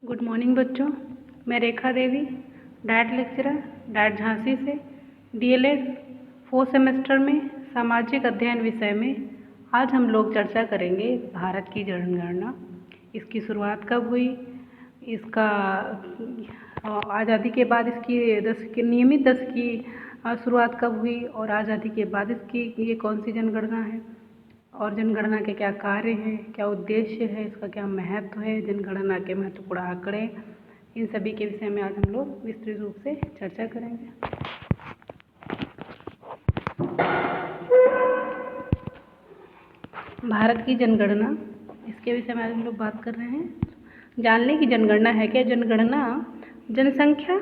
Good morning बच्चों। मैं Rekha Devi, diet lecturer, diet Jhansi से डीएलएड 4 सेमेस्टर में सामाजिक अध्ययन विषय में आज हम लोग चर्चा करेंगे भारत की जनगणना। इसकी शुरुआत कब हुई, इसका आज़ादी के बाद इसकी नियमित दस की शुरुआत कब हुई और आज़ादी के बाद इसकी ये कौन सी जनगणना है और जनगणना के क्या कार्य हैं, क्या उद्देश्य है, इसका क्या महत्व है, जनगणना के महत्वपूर्ण आंकड़े, इन सभी के विषय में आज हम लोग विस्तृत रूप से चर्चा करेंगे। भारत की जनगणना, इसके विषय में आज हम लोग बात कर रहे हैं। जान लें कि जनगणना है क्या। जनगणना जनसंख्या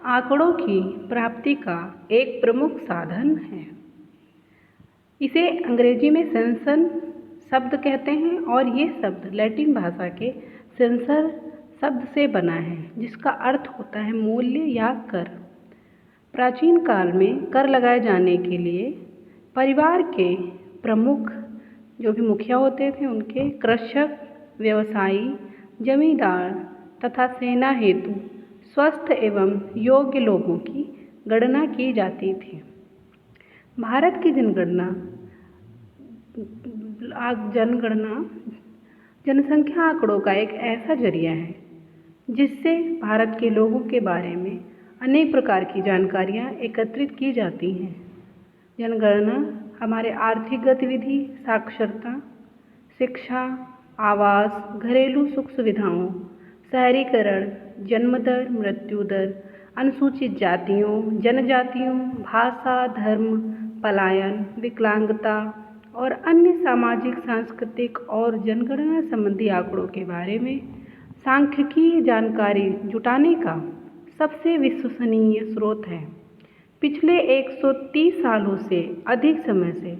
आंकड़ों की प्राप्ति का एक प्रमुख साधन है। इसे अंग्रेजी में सेंसस शब्द कहते हैं और ये शब्द लैटिन भाषा के सेंसर शब्द से बना है, जिसका अर्थ होता है मूल्य या कर। प्राचीन काल में कर लगाए जाने के लिए परिवार के प्रमुख जो भी मुखिया होते थे उनके कृषक, व्यवसायी, जमींदार तथा सेना हेतु स्वस्थ एवं योग्य लोगों की गणना की जाती थी। भारत की जनगणना जनसंख्या आंकड़ों का एक ऐसा जरिया है जिससे भारत के लोगों के बारे में अनेक प्रकार की जानकारियाँ एकत्रित की जाती हैं। जनगणना हमारे आर्थिक गतिविधि, साक्षरता, शिक्षा, आवास, घरेलू सुख सुविधाओं, शहरीकरण, जन्म दर, मृत्यु दर, अनुसूचित जातियों, जनजातियों, भाषा, धर्म, पलायन, विकलांगता और अन्य सामाजिक, सांस्कृतिक और जनगणना संबंधी आंकड़ों के बारे में सांख्यिकीय जानकारी जुटाने का सबसे विश्वसनीय स्रोत है। पिछले 130 सालों से अधिक समय से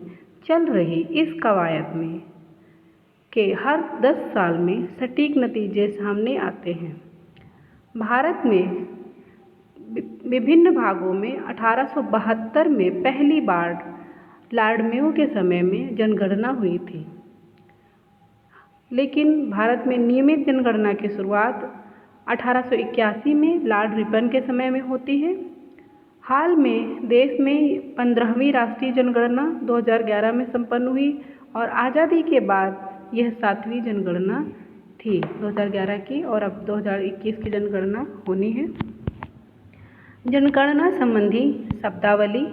चल रही इस कवायद में के हर 10 साल में सटीक नतीजे सामने आते हैं। भारत में विभिन्न भागों में 1872 में पहली बार लॉर्ड मेयो के समय में जनगणना हुई थी, लेकिन भारत में नियमित जनगणना की शुरुआत 1881 में लॉर्ड रिपन के समय में होती है। हाल में देश में 15वीं राष्ट्रीय जनगणना 2011 में संपन्न हुई और आज़ादी के बाद यह 7वीं जनगणना थी 2011 की, और अब 2021 की जनगणना होनी है। जनगणना संबंधी शब्दावली: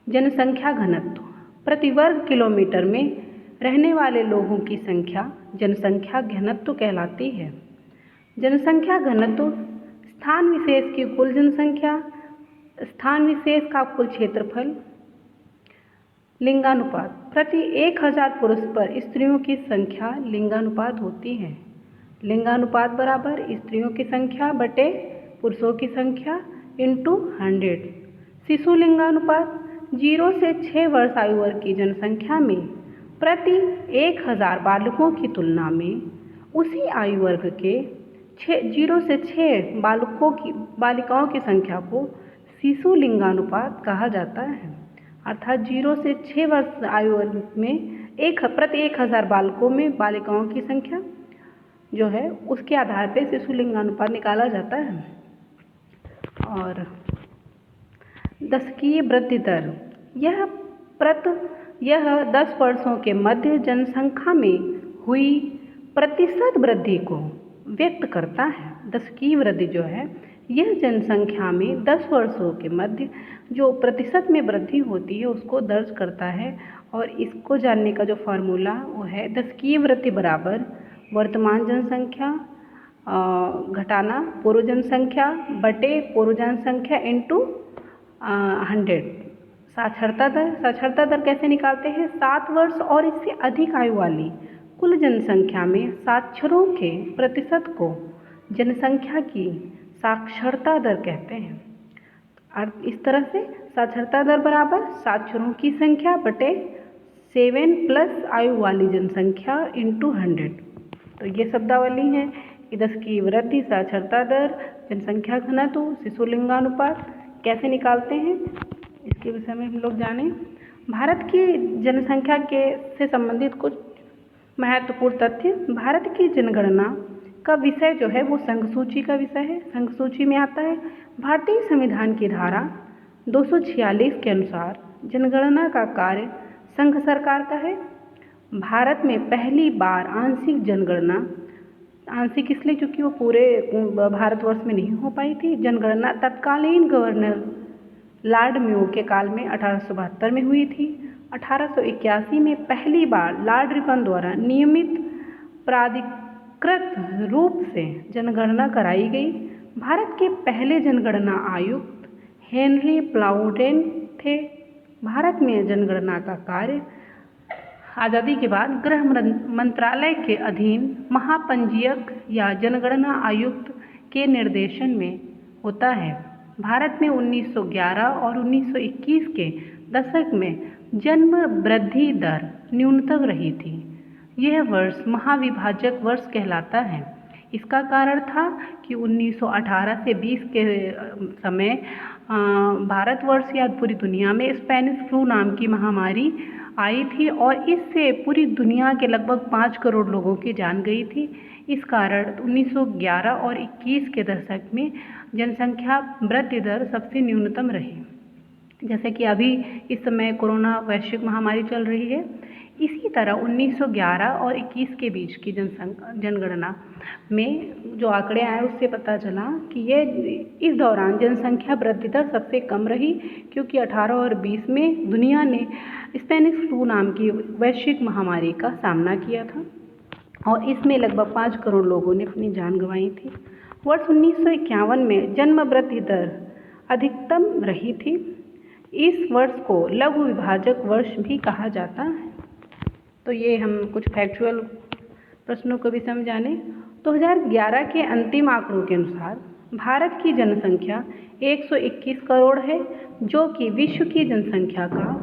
जनसंख्या घनत्व, प्रति वर्ग किलोमीटर में रहने वाले लोगों की संख्या जनसंख्या घनत्व कहलाती है। जनसंख्या घनत्व स्थान विशेष की कुल जनसंख्या, स्थान विशेष का कुल क्षेत्रफल। लिंगानुपात: प्रति 1000 पुरुष पर स्त्रियों की संख्या लिंगानुपात होती है। लिंगानुपात बराबर स्त्रियों की संख्या बटे पुरुषों की संख्या इंटू 100। शिशु लिंगानुपात: 0 से 6 वर्ष आयु वर्ग की जनसंख्या में प्रति 1000 बालकों की तुलना में उसी आयु वर्ग के 0 से 6 बालिकाओं की संख्या को शिशु लिंगानुपात कहा जाता है। अर्थात 0 से 6 वर्ष आयु वर्ग में प्रति 1000 बालकों में बालिकाओं की संख्या जो है उसके आधार पर शिशु लिंगानुपात निकाला जाता है। और दशकीय वृद्धि दर, यह 10 वर्षों के मध्य जनसंख्या में हुई प्रतिशत वृद्धि को व्यक्त करता है। दशकीय वृद्धि जो है यह जनसंख्या में 10 वर्षों के मध्य जो प्रतिशत में वृद्धि होती है उसको दर्ज करता है। और इसको जानने का जो फार्मूला वो है दशकीय वृद्धि बराबर वर्तमान जनसंख्या घटाना पूर्व जनसंख्या बटे पूर्व जनसंख्या इंटू 100। साक्षरता दर कैसे निकालते हैं? 7 वर्ष और इससे अधिक आयु वाली कुल जनसंख्या में साक्षरों के प्रतिशत को जनसंख्या की साक्षरता दर कहते हैं। और इस तरह से साक्षरता दर बराबर साक्षरों की संख्या बटे 7+ आयु वाली जनसंख्या इंटू 100। तो ये शब्दावली है कि दशकीय वृद्धि, साक्षरता दर, जनसंख्या घनत्व, शिशु लिंगानुपात कैसे निकालते हैं, इसके विषय में हम लोग जानें। भारत की जनसंख्या से संबंधित कुछ महत्वपूर्ण तथ्य: भारत की जनगणना का विषय जो है वो संघ सूची का विषय है। संघ सूची में आता है भारतीय संविधान की धारा 246 के अनुसार जनगणना का कार्य संघ सरकार का है। भारत में पहली बार आंशिक जनगणना, आंशिक इसलिए क्योंकि वो पूरे भारतवर्ष में नहीं हो पाई थी, जनगणना तत्कालीन गवर्नर लॉर्ड मेयो के काल में 1872 में हुई थी। 1881 में पहली बार लॉर्ड रिपन द्वारा नियमित प्राधिकृत रूप से जनगणना कराई गई। भारत के पहले जनगणना आयुक्त हेनरी प्लाउडेन थे। भारत में जनगणना का कार्य आज़ादी के बाद गृह मंत्रालय के अधीन महापंजीयक या जनगणना आयुक्त के निर्देशन में होता है। भारत में 1911 और 1921 के दशक में जन्म वृद्धि दर न्यूनतम रही थी। यह वर्ष महाविभाजक वर्ष कहलाता है। इसका कारण था कि 1918 से 20 के समय भारतवर्ष या पूरी दुनिया में स्पेनिश फ्लू नाम की महामारी आई थी और इससे पूरी दुनिया के लगभग 5 करोड़ लोगों की जान गई थी। इस कारण 1911 और 21 के दशक में जनसंख्या वृद्धि दर सबसे न्यूनतम रही। जैसे कि अभी इस समय कोरोना वैश्विक महामारी चल रही है, इसी तरह 1911 और 21 के बीच की जनगणना में जो आंकड़े आए उससे पता चला कि ये इस दौरान जनसंख्या वृद्धि दर सबसे कम रही, क्योंकि 18 और 20 में दुनिया ने स्पेनिश फ्लू नाम की वैश्विक महामारी का सामना किया था और इसमें लगभग 5 करोड़ लोगों ने अपनी जान गंवाई थी। वर्ष 1951 में जन्म वृद्धि दर अधिकतम रही थी। इस वर्ष को लघु विभाजक वर्ष भी कहा जाता है। तो ये हम कुछ फैक्चुअल प्रश्नों को भी समझाने। 2011 के अंतिम आंकड़ों के अनुसार भारत की जनसंख्या 121 करोड़ है, जो कि विश्व की जनसंख्या का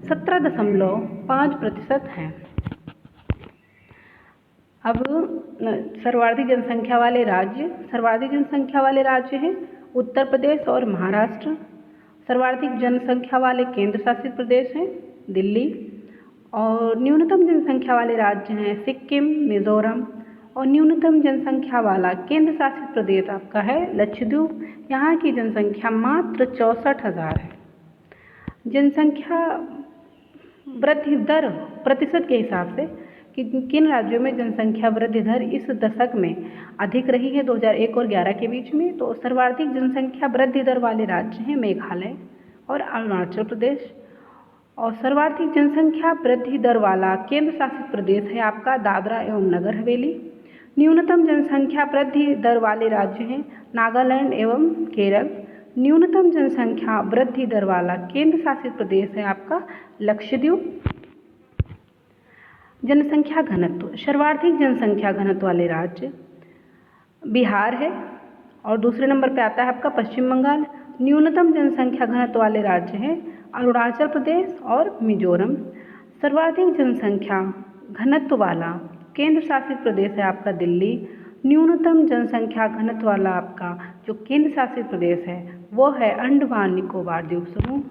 17.5% है। अब सर्वाधिक जनसंख्या वाले राज्य हैं उत्तर प्रदेश और महाराष्ट्र। सर्वाधिक जनसंख्या वाले केंद्र शासित प्रदेश हैं दिल्ली, और न्यूनतम जनसंख्या वाले राज्य हैं सिक्किम, मिजोरम, और न्यूनतम जनसंख्या वाला केंद्र शासित प्रदेश आपका है लक्षद्वीप। यहाँ की जनसंख्या मात्र 64,000 है। जनसंख्या वृद्धि दर प्रतिशत के हिसाब से कि किन राज्यों में जनसंख्या वृद्धि दर इस दशक में अधिक रही है 2001 और 11 के बीच में, तो सर्वाधिक जनसंख्या वृद्धि दर वाले राज्य हैं मेघालय और अरुणाचल प्रदेश, और सर्वाधिक जनसंख्या वृद्धि दर वाला केंद्र शासित प्रदेश है आपका दादरा एवं नगर हवेली। न्यूनतम जनसंख्या वृद्धि दर वाले राज्य हैं नागालैंड एवं केरल। न्यूनतम जनसंख्या वृद्धि दर वाला केंद्र शासित प्रदेश है आपका लक्षद्वीप। जनसंख्या घनत्व, सर्वाधिक जनसंख्या घनत्व वाले राज्य बिहार है और दूसरे नंबर पे आता है आपका पश्चिम बंगाल। न्यूनतम जनसंख्या घनत्व वाले राज्य हैं अरुणाचल प्रदेश और मिजोरम। सर्वाधिक जनसंख्या घनत्व वाला केंद्र शासित प्रदेश है आपका दिल्ली। न्यूनतम जनसंख्या घनत्व वाला आपका जो केंद्र शासित प्रदेश है वो है अंडमान निकोबार द्वीप समूह।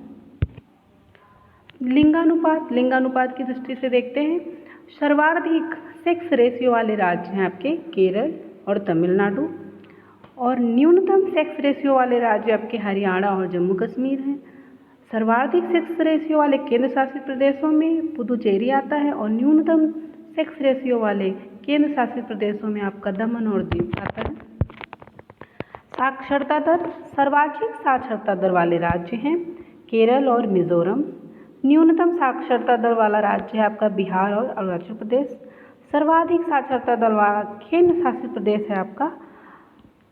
लिंगानुपात की दृष्टि से देखते हैं, सर्वाधिक सेक्स रेशियो वाले राज्य हैं आपके केरल और तमिलनाडु, और न्यूनतम सेक्स रेशियो वाले राज्य आपके हरियाणा और जम्मू कश्मीर हैं। सर्वाधिक सेक्स रेशियो वाले केंद्र शासित प्रदेशों में पुदुचेरी आता है, और न्यूनतम सेक्स रेशियो वाले केंद्र शासित प्रदेशों में आपका दमन और दीव आता है। साक्षरता दर, सर्वाधिक साक्षरता दर वाले राज्य हैं केरल और मिजोरम। न्यूनतम साक्षरता दर वाला राज्य है आपका बिहार और अरुणाचल प्रदेश। सर्वाधिक साक्षरता दर वाला केंद्र शासित प्रदेश है आपका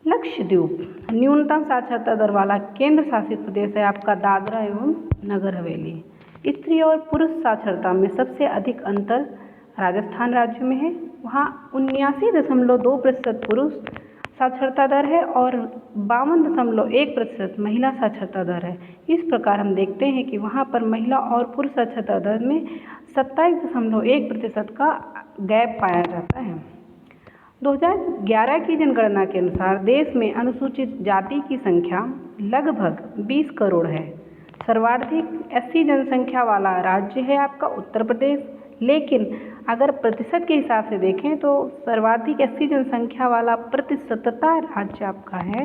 लक्षद्वीप। न्यूनतम साक्षरता दर वाला केंद्र शासित प्रदेश है आपका दादरा एवं नगर हवेली। स्त्री और पुरुष साक्षरता में सबसे अधिक अंतर राजस्थान राज्य में है, वहाँ 79.2% पुरुष साक्षरता दर है और 52.1% महिला साक्षरता दर है। इस प्रकार हम देखते हैं कि वहाँ पर महिला और पुरुष साक्षरता दर में 27.1% का गैप पाया जाता है। 2011 की जनगणना के अनुसार देश में अनुसूचित जाति की संख्या लगभग 20 करोड़ है। सर्वाधिक SC जनसंख्या वाला राज्य है आपका उत्तर प्रदेश, लेकिन अगर प्रतिशत के हिसाब से देखें तो सर्वाधिक एसटी जनसंख्या वाला प्रतिशतता राज्य आपका है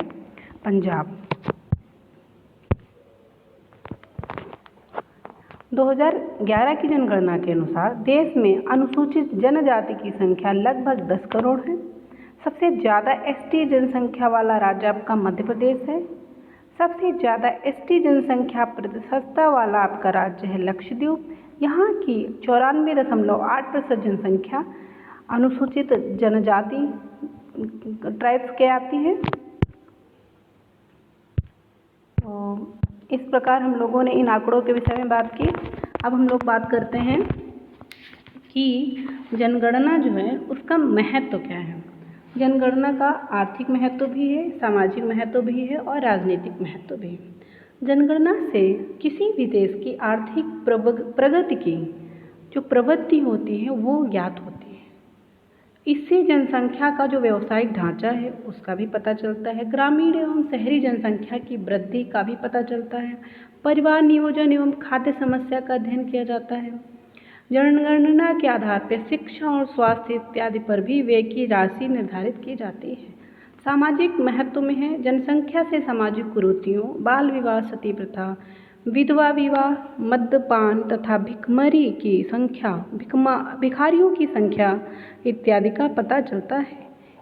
पंजाब। 2011 की जनगणना के अनुसार देश में अनुसूचित जनजाति की संख्या लगभग 10 करोड़ है। सबसे ज़्यादा एसटी जनसंख्या वाला राज्य आपका मध्य प्रदेश है। सबसे ज़्यादा एसटी जनसंख्या प्रतिशतता वाला आपका राज्य है लक्षद्वीप। यहाँ की 94.8% जनसंख्या अनुसूचित जनजाति ट्राइब्स के आती है। तो इस प्रकार हम लोगों ने इन आंकड़ों के विषय में बात की। अब हम लोग बात करते हैं कि जनगणना जो है उसका महत्व क्या है। जनगणना का आर्थिक महत्व भी है, सामाजिक महत्व भी है और राजनीतिक महत्व भी है। जनगणना से किसी भी देश की आर्थिक प्रगति की जो प्रवृत्ति होती है वो ज्ञात होती है। इससे जनसंख्या का जो व्यावसायिक ढांचा है उसका भी पता चलता है। ग्रामीण एवं शहरी जनसंख्या की वृद्धि का भी पता चलता है। परिवार नियोजन एवं खाद्य समस्या का अध्ययन किया जाता है। जनगणना के आधार पर शिक्षा और स्वास्थ्य इत्यादि पर भी व्यय की राशि निर्धारित की जाती है। सामाजिक महत्व में है जनसंख्या से सामाजिक कुरीतियों, बाल विवाह, सती प्रथा, विधवा विवाह, मद्यपान तथा भिखमरी की संख्या, भिखारियों की संख्या इत्यादि का पता चलता है।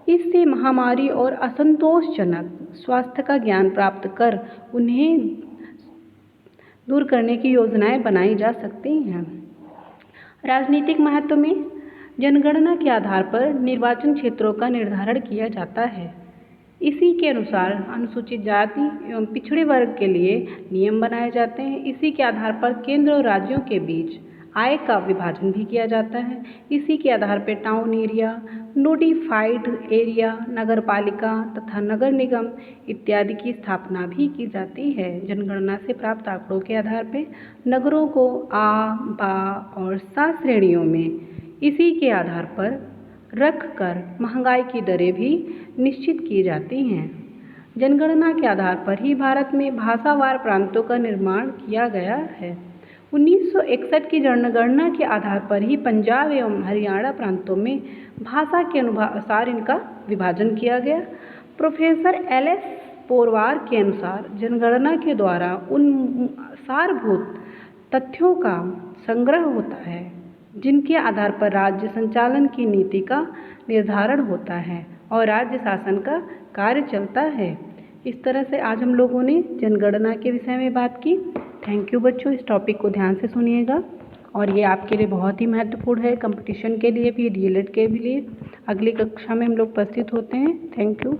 इससे महामारी और असंतोषजनक स्वास्थ्य का ज्ञान प्राप्त कर उन्हें दूर करने की योजनाएं बनाई जा सकती हैं। राजनीतिक महत्व में जनगणना के आधार पर निर्वाचन क्षेत्रों का निर्धारण किया जाता है। इसी के अनुसार अनुसूचित जाति एवं पिछड़े वर्ग के लिए नियम बनाए जाते हैं। इसी के आधार पर केंद्र और राज्यों के बीच आय का विभाजन भी किया जाता है। इसी के आधार पर टाउन एरिया, नोटिफाइड एरिया, नगर पालिका तथा नगर निगम इत्यादि की स्थापना भी की जाती है। जनगणना से प्राप्त आंकड़ों के आधार पर नगरों को आ, बा और सा श्रेणियों में इसी के आधार पर रख कर महंगाई की दरें भी निश्चित की जाती हैं। जनगणना के आधार पर ही भारत में भाषावार प्रांतों का निर्माण किया गया है। 1961 की जनगणना के आधार पर ही पंजाब एवं हरियाणा प्रांतों में भाषा के अनुसार इनका विभाजन किया गया। प्रोफेसर LS पोरवार के अनुसार जनगणना के द्वारा उन सारभूत तथ्यों का संग्रह होता है जिनके आधार पर राज्य संचालन की नीति का निर्धारण होता है और राज्य शासन का कार्य चलता है। इस तरह से आज हम लोगों ने जनगणना के विषय में बात की। थैंक यू बच्चों, इस टॉपिक को ध्यान से सुनिएगा और ये आपके लिए बहुत ही महत्वपूर्ण है, कंपटीशन के लिए भी, DLED के भी लिए। अगली कक्षा में हम लोग उपस्थित होते हैं। Thank you.